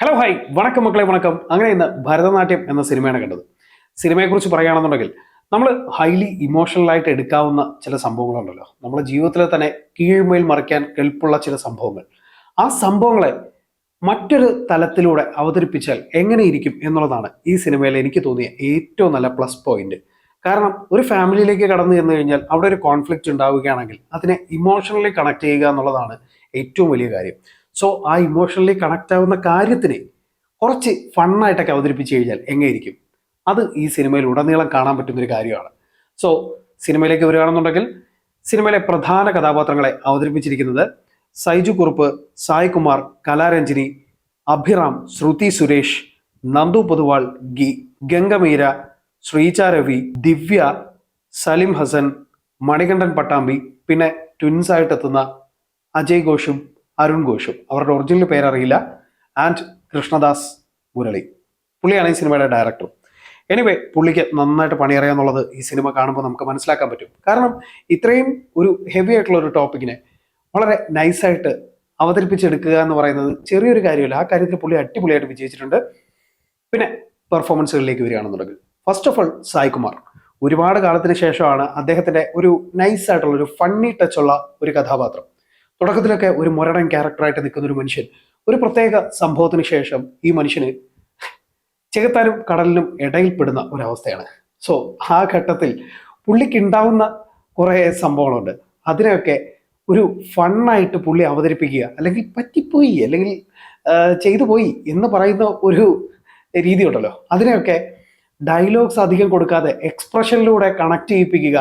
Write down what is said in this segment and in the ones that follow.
Hello hi വണക്കം മക്കളെ വണക്കം. അങ്ങനെ ഇന്ന് ഭരതനാട്യം എന്ന സിനിമയാണ് കണ്ടത്. സിനിമയെക്കുറിച്ച് പറയുകയാണെന്നുണ്ടെങ്കിൽ നമ്മൾ ഹൈലി ഇമോഷണലായിട്ട് എടുക്കാവുന്ന ചില സംഭവങ്ങളുണ്ടല്ലോ, നമ്മുടെ ജീവിതത്തിലെ തന്നെ കീഴ്മേൽ മറിക്കാൻ കെൽപ്പുള്ള ചില സംഭവങ്ങൾ. ആ സംഭവങ്ങളെ മറ്റൊരു തലത്തിലൂടെ അവതരിപ്പിച്ചാൽ എങ്ങനെയിരിക്കും എന്നുള്ളതാണ് ഈ സിനിമയിൽ എനിക്ക് തോന്നിയ ഏറ്റവും നല്ല പ്ലസ് പോയിന്റ്. കാരണം ഒരു ഫാമിലിയിലേക്ക് കടന്നു ചെന്ന് കഴിഞ്ഞാൽ അവിടെ ഒരു കോൺഫ്ലിക്റ്റ് ഉണ്ടാവുകയാണെങ്കിൽ അതിനെ ഇമോഷണലി കണക്ട് ചെയ്യുക എന്നുള്ളതാണ് ഏറ്റവും വലിയ കാര്യം. സോ ആ ഇമോഷണലി കണക്ട് ആവുന്ന കാര്യത്തിനെ കുറച്ച് ഫണ്ണായിട്ടൊക്കെ അവതരിപ്പിച്ച് കഴിഞ്ഞാൽ എങ്ങനെയിരിക്കും, അത് ഈ സിനിമയിൽ ഉടനീളം കാണാൻ പറ്റുന്ന ഒരു കാര്യമാണ്. സോ സിനിമയിലേക്ക് വരികയാണെന്നുണ്ടെങ്കിൽ സിനിമയിലെ പ്രധാന കഥാപാത്രങ്ങളെ അവതരിപ്പിച്ചിരിക്കുന്നത് സൈജു കുറുപ്പ്, സായ് കുമാർ, കലാരഞ്ജിനി, അഭിറാം, ശ്രുതി സുരേഷ്, നന്ദു പൊതുവാൾ, ഗംഗമീര, ശ്രീജ രവി, ദിവ്യ, സലിം ഹസൻ, മണികണ്ഠൻ പട്ടാമ്പി, പിന്നെ ട്വിൻസ് ആയിട്ടെത്തുന്ന അജയ് ഘോഷും അരുൺ ഘോഷും. അവരുടെ ഒറിജിനൽ പേരറിയില്ല. ആൻഡ് കൃഷ്ണദാസ് മുരളി, പുള്ളിയാണ് ഈ സിനിമയുടെ ഡയറക്ടർ. എനിവേ, പുള്ളിക്ക് നന്നായിട്ട് പണിയറിയാന്നുള്ളത് ഈ സിനിമ കാണുമ്പോൾ നമുക്ക് മനസ്സിലാക്കാൻ പറ്റും. കാരണം ഇത്രയും ഒരു ഹെവി ആയിട്ടുള്ള ഒരു ടോപ്പിക്കിനെ വളരെ നൈസായിട്ട് അവതരിപ്പിച്ചെടുക്കുക എന്ന് പറയുന്നത് ചെറിയൊരു കാര്യമല്ല. ആ കാര്യത്തിൽ പുള്ളി അടിപൊളിയായിട്ട് വിജയിച്ചിട്ടുണ്ട്. പിന്നെ പെർഫോമൻസുകളിലേക്ക് വരികയാണെന്നുണ്ടെങ്കിൽ first of all Sai Kumar ഒരുപാട് കാലത്തിന് ശേഷമാണ് അദ്ദേഹത്തിന്റെ ഒരു നൈസായിട്ടുള്ള ഒരു ഫണ്ണി ടച്ചുള്ള ഒരു കഥാപാത്രം. തുടക്കത്തിലൊക്കെ ഒരു മുരടൻ ക്യാരക്ടറായിട്ട് നിൽക്കുന്ന ഒരു മനുഷ്യൻ ഒരു പ്രത്യേക സംഭവത്തിന് ശേഷം ഈ മനുഷ്യന് ചെകുത്താനും കടലിനും ഇടയിൽപ്പെടുന്ന ഒരവസ്ഥയാണ്. സോ ആ ഘട്ടത്തിൽ പുള്ളിക്ക് ഉണ്ടാവുന്ന കുറേ സംഭവങ്ങളുണ്ട്. അതിനെയൊക്കെ ഒരു ഫണ്ണായിട്ട് പുള്ളി അവതരിപ്പിക്കുക, അല്ലെങ്കിൽ പറ്റിപ്പോയി, അല്ലെങ്കിൽ ചെയ്തു പോയി എന്ന് പറയുന്ന ഒരു രീതി ഉണ്ടല്ലോ, അതിനെയൊക്കെ ഡയലോഗ്സ് അധികം കൊടുക്കാതെ എക്സ്പ്രഷനിലൂടെ കണക്ട് ചെയ്യിപ്പിക്കുക.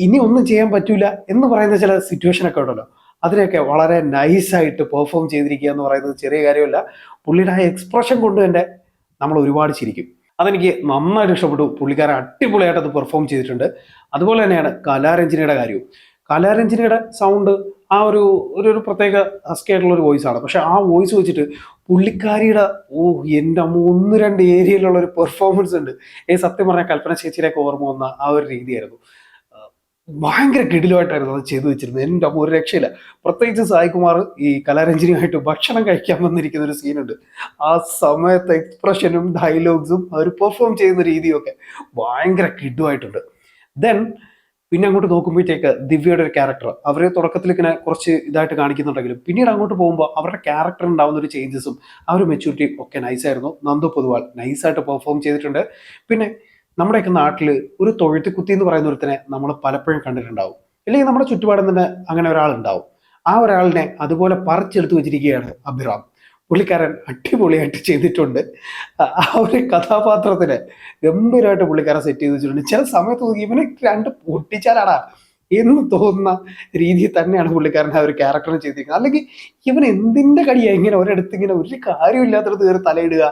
ഇനി ഒന്നും ചെയ്യാൻ പറ്റൂല എന്ന് പറയുന്ന ചില സിറ്റുവേഷനൊക്കെ ഉണ്ടല്ലോ, അതിനെയൊക്കെ വളരെ നൈസായിട്ട് പെർഫോം ചെയ്തിരിക്കുക എന്ന് പറയുന്നത് ചെറിയ കാര്യമല്ല. പുള്ളിയുടെ ആ എക്സ്പ്രഷൻ കൊണ്ട് തന്നെ നമ്മൾ ഒരുപാട് ചിരിക്കും. അതെനിക്ക് നന്നായിട്ട് ഇഷ്ടപ്പെട്ടു. പുള്ളിക്കാരൻ അടിപൊളിയായിട്ട് അത് പെർഫോം ചെയ്തിട്ടുണ്ട്. അതുപോലെ തന്നെയാണ് കലാരഞ്ജനിയുടെ കാര്യവും. കലാരഞ്ജനിയുടെ സൗണ്ട് ആ ഒരു ഒരു പ്രത്യേക ഹസ്കി ആയിട്ടുള്ള ഒരു വോയിസ് ആണ്. പക്ഷെ ആ വോയിസ് വെച്ചിട്ട് പുള്ളിക്കാരിയുടെ എൻ്റെ അമ്മ ഒന്ന് രണ്ട് ഏരിയയിലുള്ള ഒരു പെർഫോമൻസ് ഉണ്ട്. സത്യം പറഞ്ഞാൽ കൽപ്പന ചേച്ചിയിലേക്ക് ഓർമ്മ വന്ന ആ ഒരു രീതിയായിരുന്നു. ഭയങ്കര കിടിലുമായിട്ടായിരുന്നു അത് ചെയ്തു വെച്ചിരുന്നത്. എൻ്റെ അമ്മ ഒരു രക്ഷയില്ല. പ്രത്യേകിച്ച് സായ് കുമാർ ഈ കലാരഞ്ജനിയുമായിട്ട് ഭക്ഷണം കഴിക്കാൻ വന്നിരിക്കുന്ന ഒരു സീനുണ്ട്. ആ സമയത്ത് എക്സ്പ്രഷനും ഡയലോഗ്സും അവർ പെർഫോം ചെയ്യുന്ന രീതിയൊക്കെ ഭയങ്കര കിടുവായിട്ടുണ്ട്. ദെൻ പിന്നെ അങ്ങോട്ട് നോക്കുമ്പോഴത്തേക്ക് ദിവ്യയുടെ ഒരു ക്യാരക്ടർ അവർ തുടക്കത്തിൽ ഇങ്ങനെ കുറച്ച് ഇതായിട്ട് കാണിക്കുന്നുണ്ടെങ്കിലും പിന്നീട് അങ്ങോട്ട് പോകുമ്പോൾ അവരുടെ ക്യാരക്ടർ ഉണ്ടാകുന്ന ഒരു ചേഞ്ചസും ആ ഒരു മെച്യൂരിറ്റിയും ഒക്കെ നൈസായിരുന്നു. നന്ദു പൊതുവാൾ നൈസായിട്ട് പെർഫോം ചെയ്തിട്ടുണ്ട്. പിന്നെ നമ്മുടെയൊക്കെ നാട്ടിൽ ഒരു തൊഴുത്തിക്കുത്തി എന്ന് പറയുന്ന ഒരുത്തനെ നമ്മൾ പലപ്പോഴും കണ്ടിട്ടുണ്ടാവും, അല്ലെങ്കിൽ നമ്മുടെ ചുറ്റുപാടും തന്നെ അങ്ങനെ ഒരാളുണ്ടാവും. ആ ഒരാളിനെ അതുപോലെ പറിച്ചെടുത്ത് വെച്ചിരിക്കുകയാണ് അഭിറാം. പുള്ളിക്കാരൻ അടിപൊളിയായിട്ട് ചെയ്തിട്ടുണ്ട്. ആ ഒരു കഥാപാത്രത്തിനെ ഗംഭീരമായിട്ട് പുള്ളിക്കാരൻ സെറ്റ് ചെയ്ത് വെച്ചിട്ടുണ്ട്. ചില സമയത്ത് നോക്കി ഇവനെ രണ്ട് പൊട്ടിച്ചാലാടാ എന്ന് തോന്നുന്ന രീതിയിൽ തന്നെയാണ് പുള്ളിക്കാരൻ ആ ഒരു ക്യാരക്ടറിനെ ചെയ്തിരിക്കുന്നത്. അല്ലെങ്കിൽ ഇവൻ എന്തിന്റെ കടിയാ ഇങ്ങനെ ഒരിടത്ത് ഇങ്ങനെ ഒരു കാര്യമില്ലാത്തടത്ത് കയറി തലയിടുക,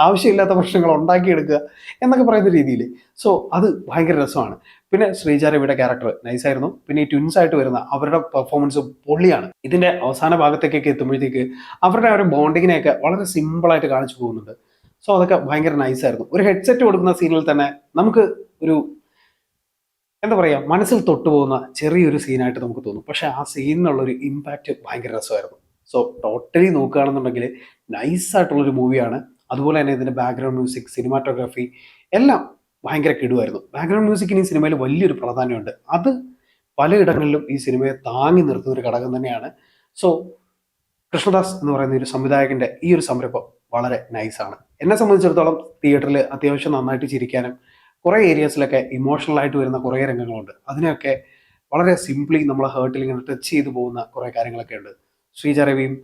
ആവശ്യമില്ലാത്ത പ്രശ്നങ്ങൾ ഉണ്ടാക്കിയെടുക്കുക എന്നൊക്കെ പറയുന്ന രീതിയിൽ. സോ അത് ഭയങ്കര രസമാണ്. പിന്നെ ശ്രീജ രവിയുടെ ക്യാരക്ടർ നൈസായിരുന്നു. പിന്നെ ഈ ട്വിൻസ് ആയിട്ട് വരുന്ന അവരുടെ പെർഫോമൻസ് പൊള്ളിയാണ്. ഇതിന്റെ അവസാന ഭാഗത്തേക്കൊക്കെ എത്തുമ്പോഴത്തേക്ക് അവരുടെ ആ ഒരു ബോണ്ടിങ്ങിനെയൊക്കെ വളരെ സിമ്പിളായിട്ട് കാണിച്ചു പോകുന്നുണ്ട്. സോ അതൊക്കെ ഭയങ്കര നൈസായിരുന്നു. ഒരു ഹെഡ്സെറ്റ് കൊടുക്കുന്ന സീനിൽ തന്നെ നമുക്ക് ഒരു എന്താ പറയുക, മനസ്സിൽ തൊട്ടുപോകുന്ന ചെറിയൊരു സീനായിട്ട് നമുക്ക് തോന്നും. പക്ഷെ ആ സീനിനുള്ളൊരു ഇമ്പാക്റ്റ് ഭയങ്കര രസമായിരുന്നു. സോ ടോട്ടലി നോക്കുകയാണെന്നുണ്ടെങ്കിൽ നൈസായിട്ടുള്ളൊരു മൂവിയാണ്. അതുപോലെ തന്നെ ഇതിൻ്റെ ബാക്ക്ഗ്രൗണ്ട് മ്യൂസിക്, സിനിമാറ്റോഗ്രാഫി എല്ലാം ഭയങ്കര കിടുവായിരുന്നു. ബാക്ക്ഗ്രൗണ്ട് മ്യൂസിക്കിന് ഈ സിനിമയിൽ വലിയൊരു പ്രാധാന്യമുണ്ട്. അത് പലയിടങ്ങളിലും ഈ സിനിമയെ താങ്ങി നിർത്തുന്ന ഒരു ഘടകം തന്നെയാണ്. സോ കൃഷ്ണദാസ് എന്ന് പറയുന്ന ഒരു സംവിധായകന്റെ ഈ ഒരു സംരംഭം വളരെ നൈസാണ്. എന്നെ സംബന്ധിച്ചിടത്തോളം തിയേറ്ററിൽ അത്യാവശ്യം നന്നായിട്ട് ചിരിക്കാനും കുറേ ഏരിയാസിലൊക്കെ ഇമോഷണൽ ആയിട്ട് വരുന്ന കുറേ രംഗങ്ങളുണ്ട്. അതിനെയൊക്കെ വളരെ സിംപ്ലി നമ്മളെ ഹേർട്ടിൽ ഇങ്ങനെ ടച്ച് ചെയ്തു പോകുന്ന കുറേ കാര്യങ്ങളൊക്കെ ഉണ്ട്. ശ്രീജ രവിയും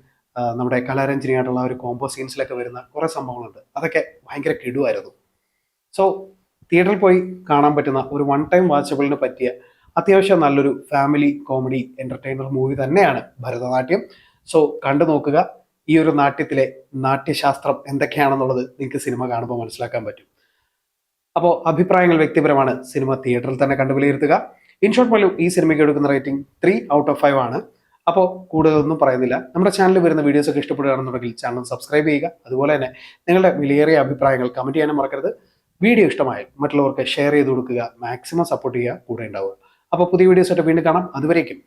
നമ്മുടെ കലാരഞ്ജനിയായിട്ടുള്ള ഒരു കോംബോ സീൻസിലൊക്കെ വരുന്ന കുറേ സംഭവങ്ങളുണ്ട്. അതൊക്കെ ഭയങ്കര കിടുവായിരുന്നു. സോ തിയേറ്ററിൽ പോയി കാണാൻ പറ്റുന്ന ഒരു വൺ ടൈം വാച്ചബിളിന് പറ്റിയ അത്യാവശ്യം നല്ലൊരു ഫാമിലി കോമഡി എന്റർടൈനർ മൂവി തന്നെയാണ് ഭരതനാട്യം. സോ കണ്ടു നോക്കുക. ഈ ഒരു നാട്യത്തിലെ നാട്യശാസ്ത്രം എന്തൊക്കെയാണെന്നുള്ളത് നിങ്ങൾക്ക് സിനിമ കാണുമ്പോൾ മനസ്സിലാക്കാൻ പറ്റും. അപ്പോൾ അഭിപ്രായങ്ങൾ വ്യക്തിപരമാണ്. സിനിമ തിയേറ്ററിൽ തന്നെ കണ്ടു വിലയിരുത്തുക. ഇൻഷോർട്ട് മല്ലു ഈ സിനിമയ്ക്ക് എടുക്കുന്ന റേറ്റിംഗ് 3/5 ആണ്. അപ്പോൾ കൂടുതലൊന്നും പറയുന്നില്ല. നമ്മുടെ ചാനലിൽ വരുന്ന വീഡിയോസ് ഒക്കെ ഇഷ്ടപ്പെടുകയാണെന്നുണ്ടെങ്കിൽ ചാനൽ സബ്സ്ക്രൈബ് ചെയ്യുക. അതുപോലെ തന്നെ നിങ്ങളുടെ വിലയേറിയ അഭിപ്രായങ്ങൾ കമൻറ്റ് ചെയ്യാനും മറക്കരുത്. വീഡിയോ ഇഷ്ടമായാൽ മറ്റുള്ളവർക്ക് ഷെയർ ചെയ്ത് കൊടുക്കുക. മാക്സിമം സപ്പോർട്ട് ചെയ്യുക, കൂടെ ഉണ്ടാവുക. അപ്പോൾ പുതിയ വീഡിയോസായിട്ട് വീണ്ടും കാണാം. അതുവരേക്കും